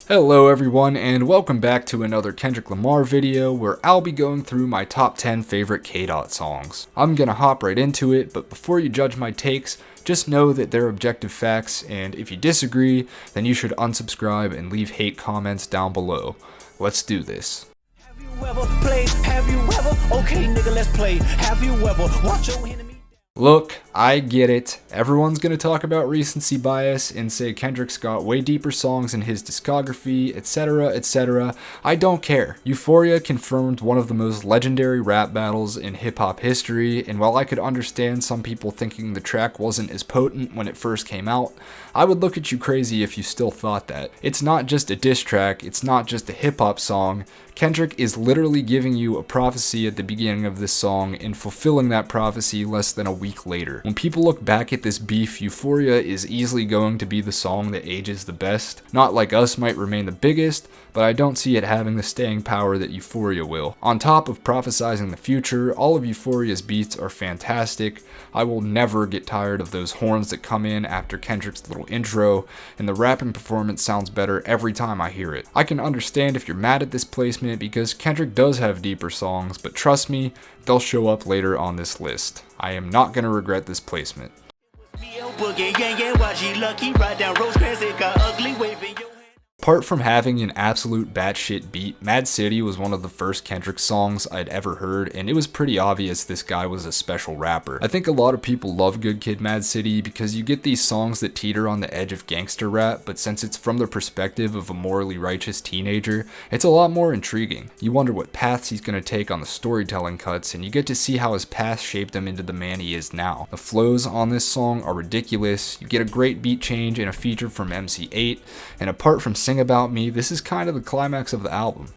Hello everyone, and welcome back to another Kendrick Lamar video where I'll be going through my top 10 favorite K-Dot songs. I'm gonna hop right into it, but before you judge my takes, just know that they're objective facts, and if you disagree, then you should unsubscribe and leave hate comments down below. Let's do this. Have you ever played? Have you ever? Okay, nigga, let's play. Have you ever watched your enemy? Look, I get it. Everyone's gonna talk about recency bias and say Kendrick's got way deeper songs in his discography, etc, etc. I don't care. Euphoria confirmed one of the most legendary rap battles in hip-hop history, and while I could understand some people thinking the track wasn't as potent when it first came out, I would look at you crazy if you still thought that. It's not just a diss track, it's not just a hip-hop song. Kendrick is literally giving you a prophecy at the beginning of this song and fulfilling that prophecy less than a week later. When people look back at this beef, Euphoria is easily going to be the song that ages the best. Not Like Us might remain the biggest, but I don't see it having the staying power that Euphoria will. On top of prophesizing the future, all of Euphoria's beats are fantastic. I will never get tired of those horns that come in after Kendrick's little intro, and the rapping performance sounds better every time I hear it. I can understand if you're mad at this placement because Kendrick does have deeper songs, but trust me, they'll show up later on this list. I am not going to regret this placement. Apart from having an absolute batshit beat, Mad City was one of the first Kendrick songs I'd ever heard, and it was pretty obvious this guy was a special rapper. I think a lot of people love Good Kid, Mad City because you get these songs that teeter on the edge of gangster rap, but since it's from the perspective of a morally righteous teenager, it's a lot more intriguing. You wonder what paths he's going to take on the storytelling cuts, and you get to see how his past shaped him into the man he is now. The flows on this song are ridiculous, you get a great beat change and a feature from MC8, and apart from Sing About Me, this is kind of the climax of the album.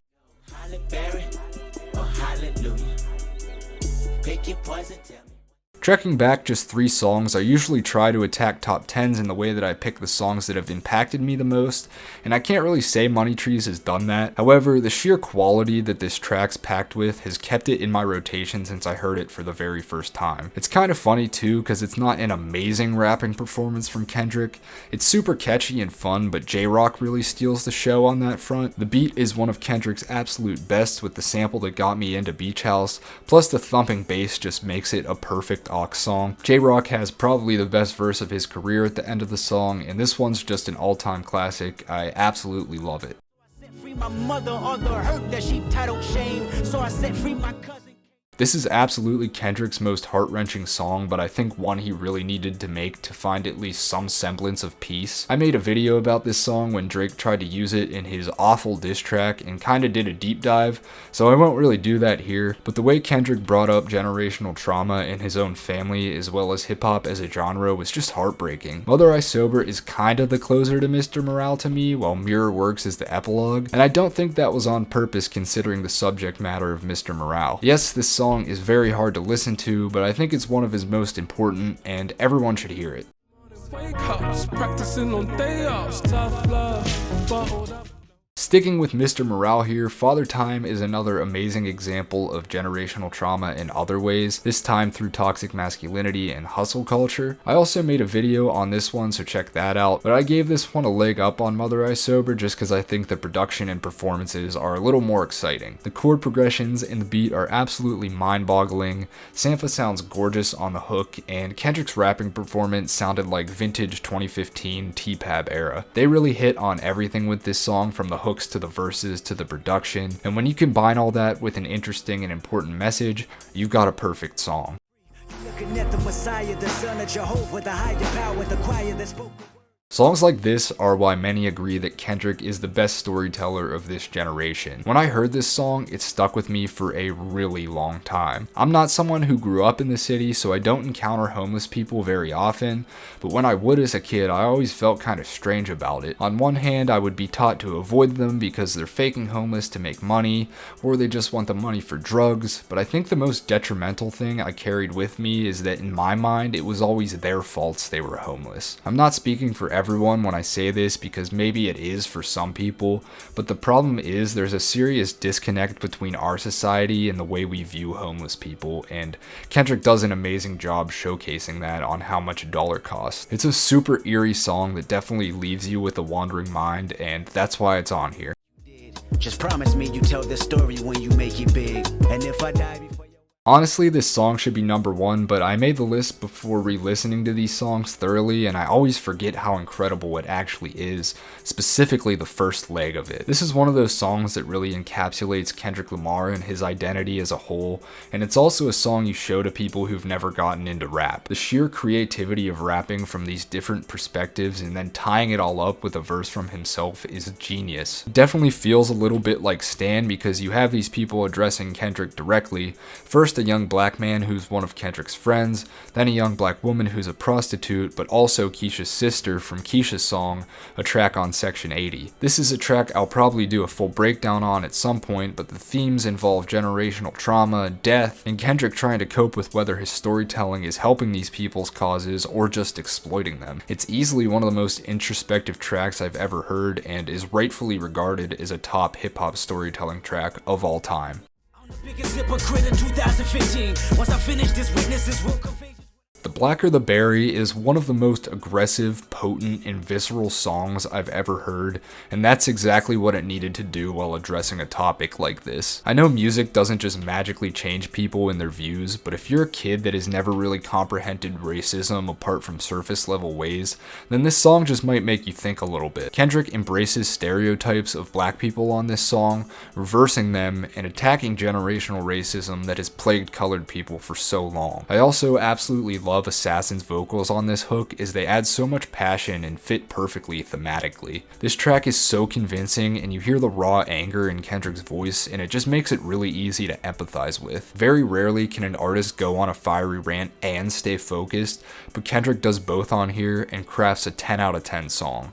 Trekking back just 3 songs, I usually try to attack top 10s in the way that I pick the songs that have impacted me the most, and I can't really say Money Trees has done that. However, the sheer quality that this track's packed with has kept it in my rotation since I heard it for the very first time. It's kind of funny too, because it's not an amazing rapping performance from Kendrick. It's super catchy and fun, but J-Rock really steals the show on that front. The beat is one of Kendrick's absolute best with the sample that got me into Beach House, plus the thumping bass just makes it a perfect aux song. J-Rock has probably the best verse of his career at the end of the song, and this one's just an all-time classic. I absolutely love it. This is absolutely Kendrick's most heart-wrenching song, but I think one he really needed to make to find at least some semblance of peace. I made a video about this song when Drake tried to use it in his awful diss track and kinda did a deep dive, so I won't really do that here, but the way Kendrick brought up generational trauma in his own family as well as hip-hop as a genre was just heartbreaking. Mother I Sober is kinda the closer to Mr. Morale to me, while Mirror Works is the epilogue, and I don't think that was on purpose considering the subject matter of Mr. Morale. Yes, this song is very hard to listen to, but I think it's one of his most important, and everyone should hear it. Sticking with Mr. Morale here, Father Time is another amazing example of generational trauma in other ways, this time through toxic masculinity and hustle culture. I also made a video on this one, so check that out, but I gave this one a leg up on Mother I Sober just because I think the production and performances are a little more exciting. The chord progressions and the beat are absolutely mind-boggling, Sampha sounds gorgeous on the hook, and Kendrick's rapping performance sounded like vintage 2015 T-Pab era. They really hit on everything with this song, from the hooks to the verses to the production, and when you combine all that with an interesting and important message, you've got a perfect song. Songs like this are why many agree that Kendrick is the best storyteller of this generation. When I heard this song, it stuck with me for a really long time. I'm not someone who grew up in the city, so I don't encounter homeless people very often, but when I would as a kid, I always felt kind of strange about it. On one hand, I would be taught to avoid them because they're faking homeless to make money, or they just want the money for drugs, but I think the most detrimental thing I carried with me is that in my mind, it was always their faults they were homeless. I'm not speaking for everyone when I say this because maybe it is for some people, but the problem is there's a serious disconnect between our society and the way we view homeless people, and Kendrick does an amazing job showcasing that on How Much a Dollar Costs. It's a super eerie song that definitely leaves you with a wandering mind, and that's why it's on here. Just promise me you tell this story when you make it big. And if I die before you... Honestly, this song should be number 1, but I made the list before re-listening to these songs thoroughly, and I always forget how incredible it actually is, specifically the first leg of it. This is one of those songs that really encapsulates Kendrick Lamar and his identity as a whole, and it's also a song you show to people who've never gotten into rap. The sheer creativity of rapping from these different perspectives and then tying it all up with a verse from himself is genius. It definitely feels a little bit like Stan because you have these people addressing Kendrick directly. First, a young black man who's one of Kendrick's friends, then a young black woman who's a prostitute, but also Keisha's sister from Keisha's song, a track on Section 80. This is a track I'll probably do a full breakdown on at some point, but the themes involve generational trauma, death, and Kendrick trying to cope with whether his storytelling is helping these people's causes or just exploiting them. It's easily one of the most introspective tracks I've ever heard and is rightfully regarded as a top hip-hop storytelling track of all time. Biggest hypocrite in 2015. Once I finish this, witnesses will convey. The Blacker the Berry is one of the most aggressive, potent, and visceral songs I've ever heard, and that's exactly what it needed to do while addressing a topic like this. I know music doesn't just magically change people in their views, but if you're a kid that has never really comprehended racism apart from surface level ways, then this song just might make you think a little bit. Kendrick embraces stereotypes of black people on this song, reversing them and attacking generational racism that has plagued colored people for so long. I also absolutely love Assassin's vocals on this hook as they add so much passion and fit perfectly thematically. This track is so convincing and you hear the raw anger in Kendrick's voice and it just makes it really easy to empathize with. Very rarely can an artist go on a fiery rant and stay focused, but Kendrick does both on here and crafts a 10 out of 10 song.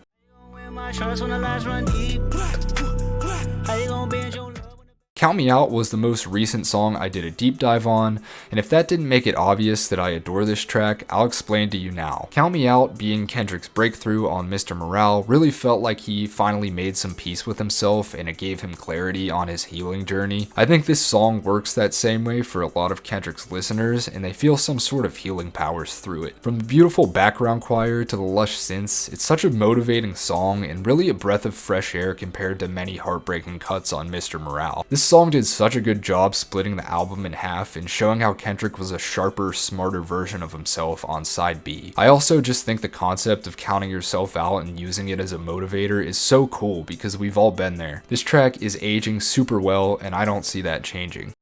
Count Me Out was the most recent song I did a deep dive on, and if that didn't make it obvious that I adore this track, I'll explain to you now. Count Me Out, being Kendrick's breakthrough on Mr. Morale, really felt like he finally made some peace with himself and it gave him clarity on his healing journey. I think this song works that same way for a lot of Kendrick's listeners, and they feel some sort of healing powers through it. From the beautiful background choir to the lush synths, it's such a motivating song and really a breath of fresh air compared to many heartbreaking cuts on Mr. Morale. This song did such a good job splitting the album in half and showing how Kendrick was a sharper, smarter version of himself on side B. I also just think the concept of counting yourself out and using it as a motivator is so cool because we've all been there. This track is aging super well and I don't see that changing.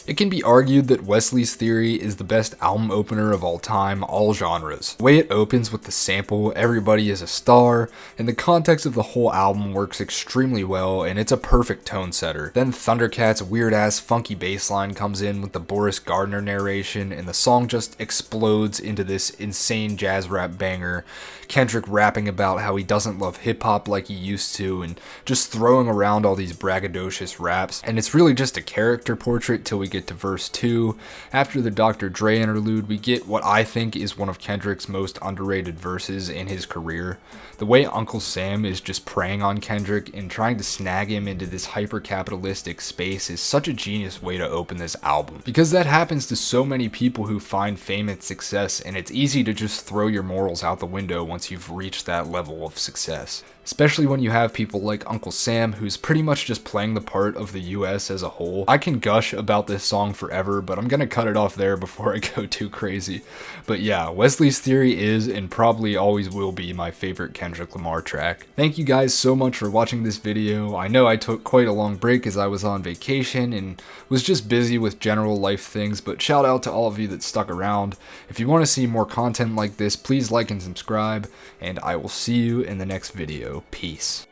It can be argued that Wesley's Theory is the best album opener of all time, all genres. The way it opens with the sample, Everybody is a Star, and the context of the whole album works extremely well, and it's a perfect tone setter. Then Thundercat's weird-ass funky bass line comes in with the Boris Gardner narration, and the song just explodes into this insane jazz rap banger. Kendrick rapping about how he doesn't love hip-hop like he used to, and just throwing around all these braggadocious raps, and it's really just a character portrait till we get to verse 2. After the Dr. Dre interlude, we get what I think is one of Kendrick's most underrated verses in his career. The way Uncle Sam is just preying on Kendrick and trying to snag him into this hyper-capitalistic space is such a genius way to open this album. Because that happens to so many people who find fame and success, and it's easy to just throw your morals out the window once you've reached that level of success. Especially when you have people like Uncle Sam, who's pretty much just playing the part of the US as a whole. I can gush about this song forever, but I'm gonna cut it off there before I go too crazy. But yeah, Wesley's Theory is and probably always will be my favorite Kendrick Lamar track. Thank you guys so much for watching this video. I know I took quite a long break as I was on vacation and was just busy with general life things, but shout out to all of you that stuck around. If you want to see more content like this, please like and subscribe, and I will see you in the next video. Peace.